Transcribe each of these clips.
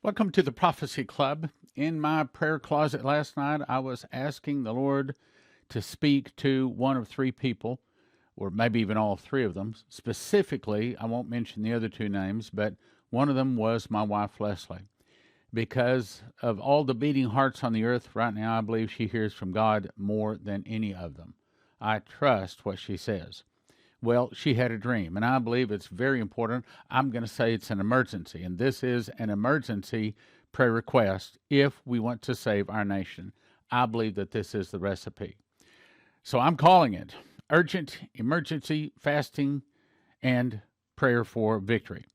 Welcome to the Prophecy Club. In my prayer closet last night, I was asking the Lord to speak to one of three people, or maybe even all three of them. Specifically, I won't mention the other two names, but one of them was my wife, Leslie. Because of all the beating hearts on the earth right now, I believe she hears from God more than any of them. I trust what she says. Well, she had a dream, and I believe it's very important. I'm going to say it's an emergency, and this is an emergency prayer request if we want to save our nation. I believe that this is the recipe. So I'm calling it urgent, emergency, fasting, and prayer for victory.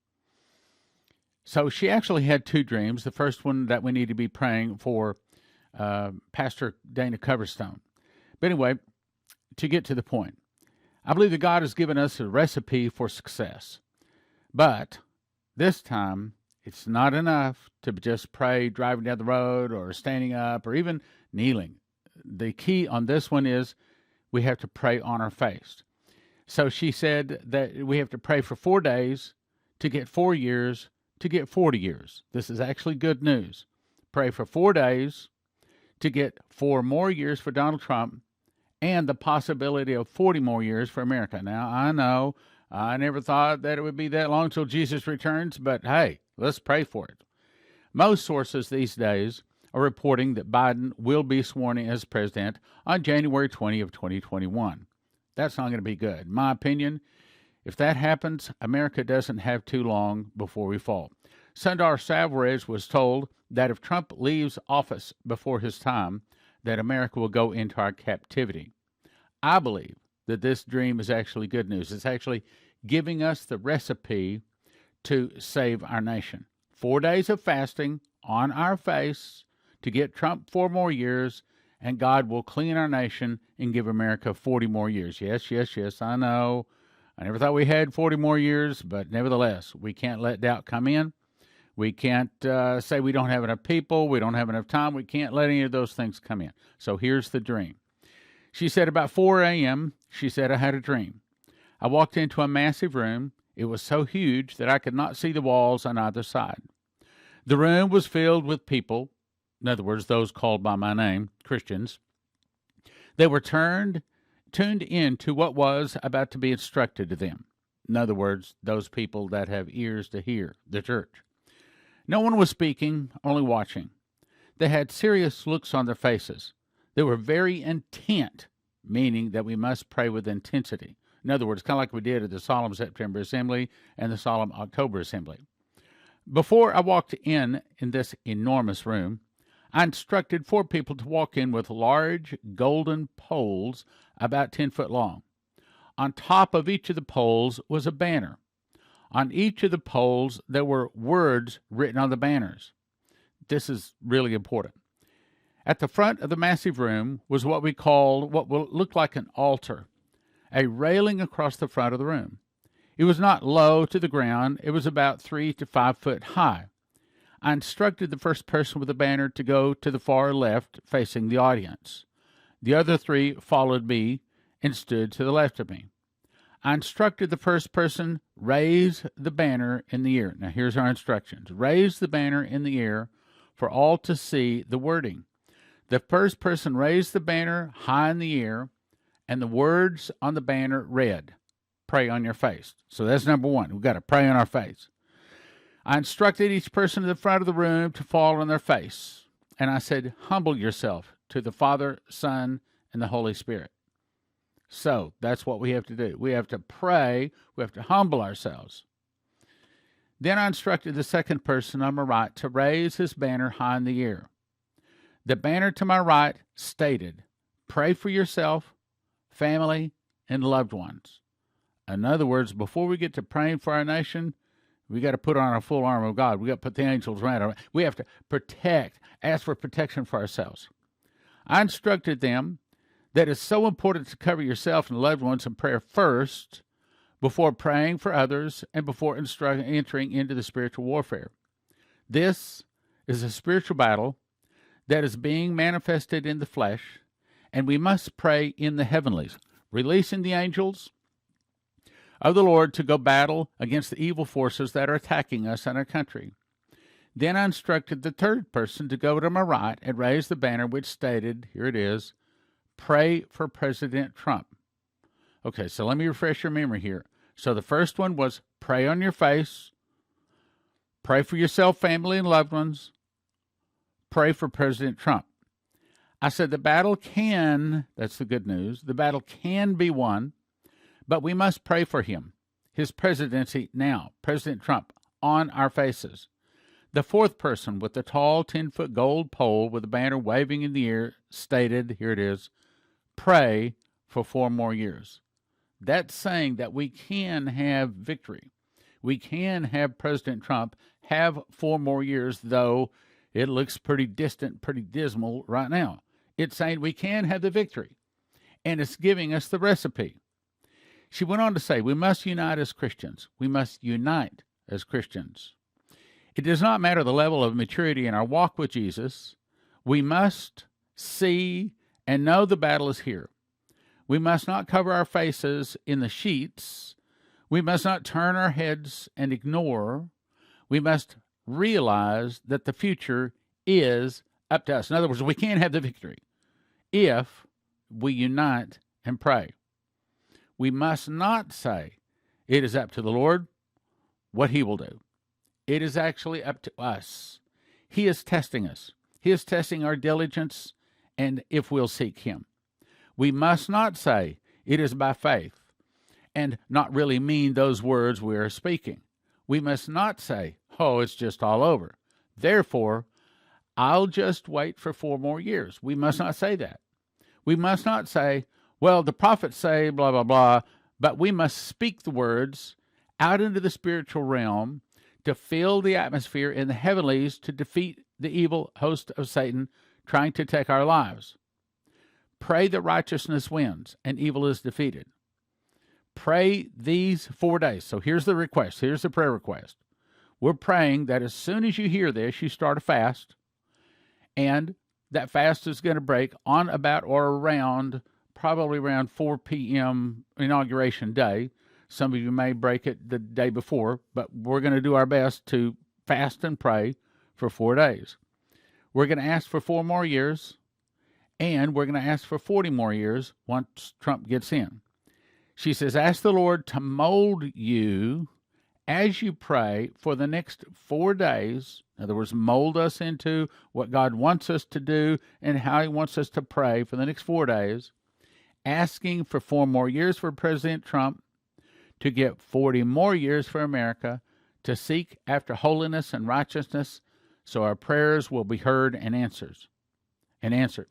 So she actually had two dreams. The first one that we need to be praying for Pastor Dana Coverstone. But anyway, to get to the point, I believe that God has given us a recipe for success. But this time, it's not enough to just pray driving down the road or standing up or even kneeling. The key on this one is we have to pray on our face. So she said that we have to pray for 4 days to get 4 years to get 40 years. This is actually good news. Pray for 4 days to get 4 more years for Donald Trump and the possibility of 40 more years for America. Now, I know I never thought that it would be that long till Jesus returns, but hey, let's pray for it. Most sources these days are reporting that Biden will be sworn in as president on January 20 of 2021. That's not going to be good. In my opinion, if that happens, America doesn't have too long before we fall. Sundar Savaraj was told that if Trump leaves office before his time, that America will go into our captivity. I believe that this dream is actually good news. It's actually giving us the recipe to save our nation. 4 days of fasting on our face to get Trump 4 more years, and God will clean our nation and give America 40 more years. Yes, I know. I never thought we had 40 more years, but nevertheless, we can't let doubt come in. We can't say we don't have enough people, we don't have enough time. We can't let any of those things come in. So here's the dream. She said about 4 a.m., she said, I had a dream. I walked into a massive room. It was so huge that I could not see the walls on either side. The room was filled with people, in other words, those called by my name, Christians. They were tuned in to what was about to be instructed to them. In other words, those people that have ears to hear, the church. No one was speaking, only watching. They had serious looks on their faces. They were very intent, meaning that we must pray with intensity. In other words, kind of like we did at the Solemn September Assembly and the Solemn October Assembly. Before I walked in this enormous room, I instructed 4 people to walk in with large golden poles about 10 foot long. On top of each of the poles was a banner. On each of the poles, there were words written on the banners. This is really important. At the front of the massive room was what will look like an altar, a railing across the front of the room. It was not low to the ground. It was about 3 to 5 foot high. I instructed the first person with the banner to go to the far left facing the audience. The other 3 followed me and stood to the left of me. I instructed the first person, raise the banner in the air. Now here's our instructions. Raise the banner in the air for all to see the wording. The first person raised the banner high in the air, and the words on the banner read, pray on your face. So that's number 1. We've got to pray on our face. I instructed each person in the front of the room to fall on their face. And I said, humble yourself to the Father, Son, and the Holy Spirit. So that's what we have to do. We have to pray. We have to humble ourselves. Then I instructed the second person on my right to raise his banner high in the air. The banner to my right stated, pray for yourself, family, and loved ones. In other words, before we get to praying for our nation, we got to put on our full armor of God. We got to put the angels around our. We have to protect, ask for protection for ourselves. I instructed them that it's so important to cover yourself and loved ones in prayer first, before praying for others and before entering into the spiritual warfare. This is a spiritual battle that is being manifested in the flesh, and we must pray in the heavenlies, releasing the angels of the Lord to go battle against the evil forces that are attacking us and our country. Then I instructed the third person to go to my right and raise the banner which stated, here it is, pray for President Trump. Okay, so let me refresh your memory here. So the first one was pray on your face, pray for yourself, family, and loved ones, pray for President Trump. I said the battle can, that's the good news, the battle can be won, but we must pray for him, his presidency now, President Trump, on our faces. The fourth person with the tall 10-foot gold pole with a banner waving in the air stated, here it is, pray for 4 more years. That's saying that we can have victory. We can have President Trump have 4 more years, though it looks pretty distant, pretty dismal right now. It's saying we can have the victory, and it's giving us the recipe. She went on to say, we must unite as Christians. We must unite as Christians. It does not matter the level of maturity in our walk with Jesus. We must see and know the battle is here. We must not cover our faces in the sheets. We must not turn our heads and ignore. We must realize that the future is up to us. In other words, we can have the victory if we unite and pray. We must not say it is up to the Lord what he will do. It is actually up to us. He is testing us. He is testing our diligence and if we'll seek him. We must not say it is by faith and not really mean those words we are speaking. We must not say, oh, it's just all over. Therefore, I'll just wait for 4 more years. We must not say that. We must not say, well, the prophets say blah, blah, blah, but we must speak the words out into the spiritual realm to fill the atmosphere in the heavenlies to defeat the evil host of Satan trying to take our lives. Pray that righteousness wins and evil is defeated. Pray these 4 days. So here's the request. Here's the prayer request. We're praying that as soon as you hear this, you start a fast, and that fast is going to break on about or around, probably around 4 p.m. Inauguration Day. Some of you may break it the day before, but we're going to do our best to fast and pray for 4 days. We're going to ask for 4 more years, and we're going to ask for 40 more years once Trump gets in. She says, ask the Lord to mold you as you pray for the next 4 days. In other words, mold us into what God wants us to do and how he wants us to pray for the next 4 days, asking for 4 more years for President Trump, to get 40 more years for America, to seek after holiness and righteousness so our prayers will be heard and answered.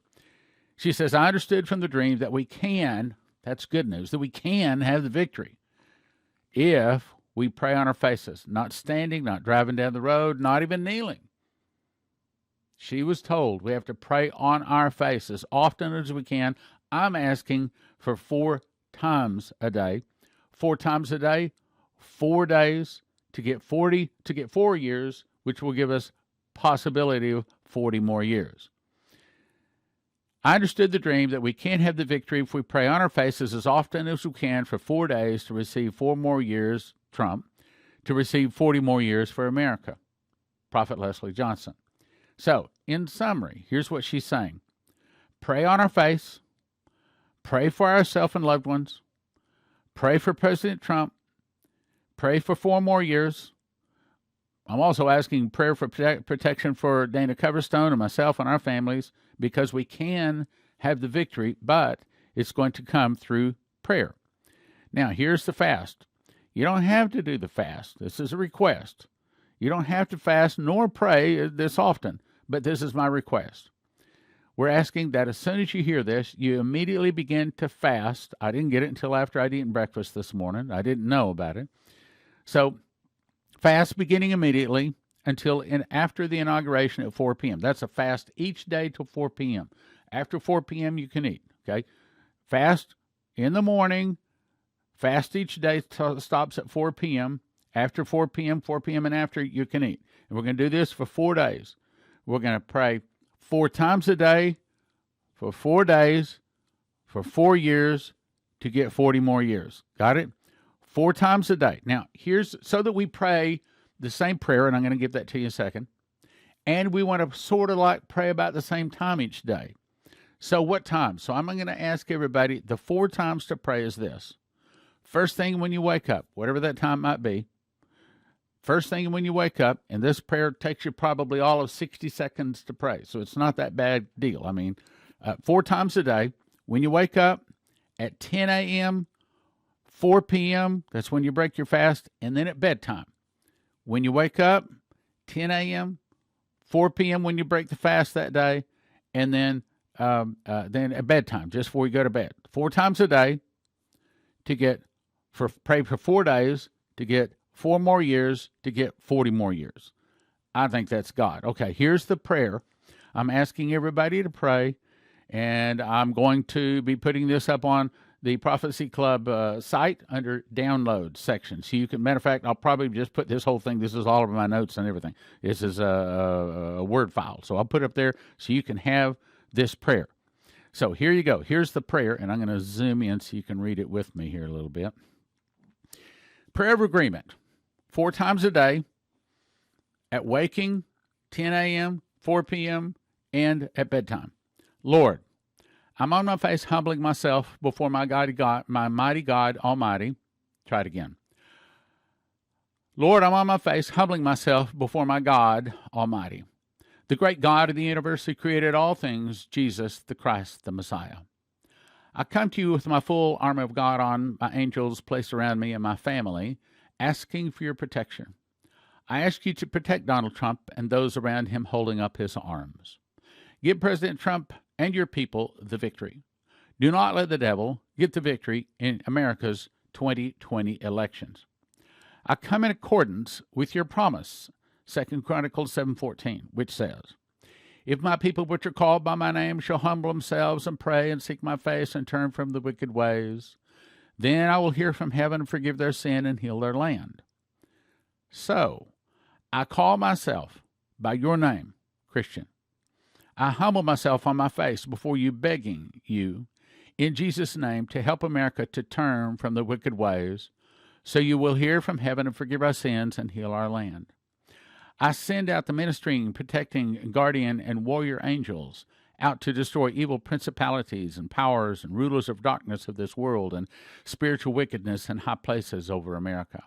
She says, I understood from the dream that we can, that's good news, that we can have the victory if we pray on our faces, not standing, not driving down the road, not even kneeling. She was told we have to pray on our face as often as we can. I'm asking for 4 times a day. 4 times a day, 4 days to get 4 years, which will give us possibility of 40 more years. I understood the dream that we can have the victory if we pray on our faces as often as we can for 4 days to receive 4 more years, Trump, to receive 40 more years for America. Prophet Leslie Johnson. So, in summary, here's what she's saying. Pray on our face. Pray for ourselves and loved ones. Pray for President Trump. Pray for 4 more years. I'm also asking prayer for protection for Dana Coverstone and myself and our families, because we can have the victory, but it's going to come through prayer. Now, here's the fast. You don't have to do the fast. This is a request. You don't have to fast nor pray this often, but this is my request. We're asking that as soon as you hear this, you immediately begin to fast. I didn't get it until after I'd eaten breakfast this morning. I didn't know about it. So fast beginning immediately until after the inauguration at 4 p.m. That's a fast each day till 4 p.m. After 4 p.m. you can eat, okay? Fast in the morning, fast each day stops at 4 p.m. After 4 p.m., and after you can eat. And we're going to do this for 4 days. We're going to pray 4 times a day for 4 days for 4 years to get 40 more years. Got it? 4 times a day. Now, here's so that we pray the same prayer, and I'm going to give that to you in a second. And we want to sort of like pray about the same time each day. So what time? So I'm going to ask everybody, the 4 times to pray is this. First thing when you wake up, whatever that time might be, first thing when you wake up, and this prayer takes you probably all of 60 seconds to pray. So it's not that bad deal. I mean, 4 times a day, when you wake up, at 10 a.m., 4 p.m., that's when you break your fast, and then at bedtime. When you wake up, 10 a.m., 4 p.m. when you break the fast that day, and then at bedtime, just before you go to bed. 4 times a day to pray for 4 days to get 4 more years to get 40 more years. I think that's God. Okay, here's the prayer. I'm asking everybody to pray, and I'm going to be putting this up on the Prophecy Club site under download section. So you can, matter of fact, I'll probably just put this whole thing. This is all of my notes and everything. This is a Word file. So I'll put it up there so you can have this prayer. So here you go. Here's the prayer, and I'm going to zoom in so you can read it with me here a little bit. Prayer of agreement. 4 times a day, at waking, 10 a.m., 4 p.m., and at bedtime. Lord, I'm on my face humbling myself before my mighty God Almighty. Try it again. Lord, I'm on my face humbling myself before my God Almighty, the great God of the universe who created all things, Jesus, the Christ, the Messiah. I come to you with my full armor of God on, my angels placed around me and my family, asking for your protection. I ask you to protect Donald Trump and those around him holding up his arms. Give President Trump and your people the victory. Do not let the devil get the victory in America's 2020 elections. I come in accordance with your promise, 2 Chronicles 7:14, which says, if my people which are called by my name shall humble themselves and pray and seek my face and turn from the wicked ways, then I will hear from heaven and forgive their sin and heal their land. So, I call myself by your name, Christian. I humble myself on my face before you, begging you, in Jesus' name, to help America to turn from the wicked ways, so you will hear from heaven and forgive our sins and heal our land. I send out the ministering, protecting, guardian, and warrior angels out to destroy evil principalities and powers and rulers of darkness of this world and spiritual wickedness in high places over America.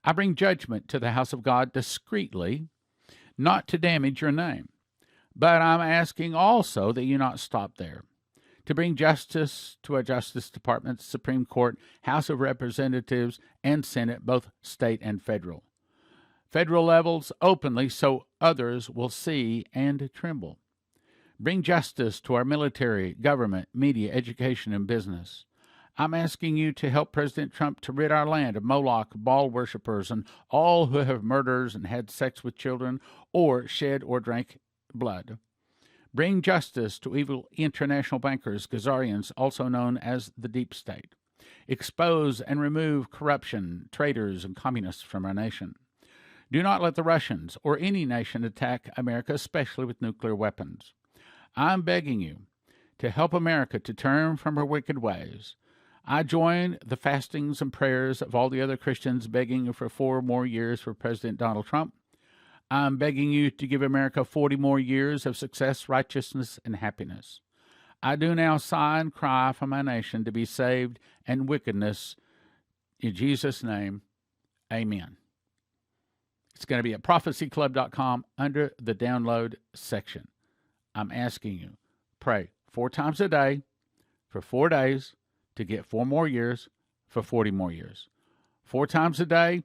I bring judgment to the house of God discreetly, not to damage your name. But I'm asking also that you not stop there, to bring justice to our Justice Department, Supreme Court, House of Representatives, and Senate, both state and federal. Federal levels openly so others will see and tremble. Bring justice to our military, government, media, education, and business. I'm asking you to help President Trump to rid our land of Moloch, Baal worshippers, and all who have murdered and had sex with children or shed or drank blood. Bring justice to evil international bankers, Khazarians, also known as the Deep State. Expose and remove corruption, traitors, and communists from our nation. Do not let the Russians or any nation attack America, especially with nuclear weapons. I'm begging you to help America to turn from her wicked ways. I join the fastings and prayers of all the other Christians begging for 4 more years for President Donald Trump. I'm begging you to give America 40 more years of success, righteousness, and happiness. I do now sigh and cry for my nation to be saved and wickedness. In Jesus' name, amen. It's going to be at prophecyclub.com under the download section. I'm asking you, pray 4 times a day for 4 days to get 4 more years for 40 more years. 4 times a day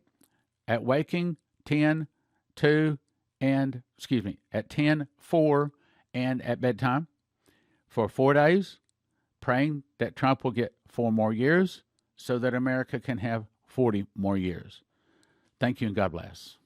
at waking, 10, 2, at 10, 4, and at bedtime for 4 days, praying that Trump will get 4 more years so that America can have 40 more years. Thank you and God bless.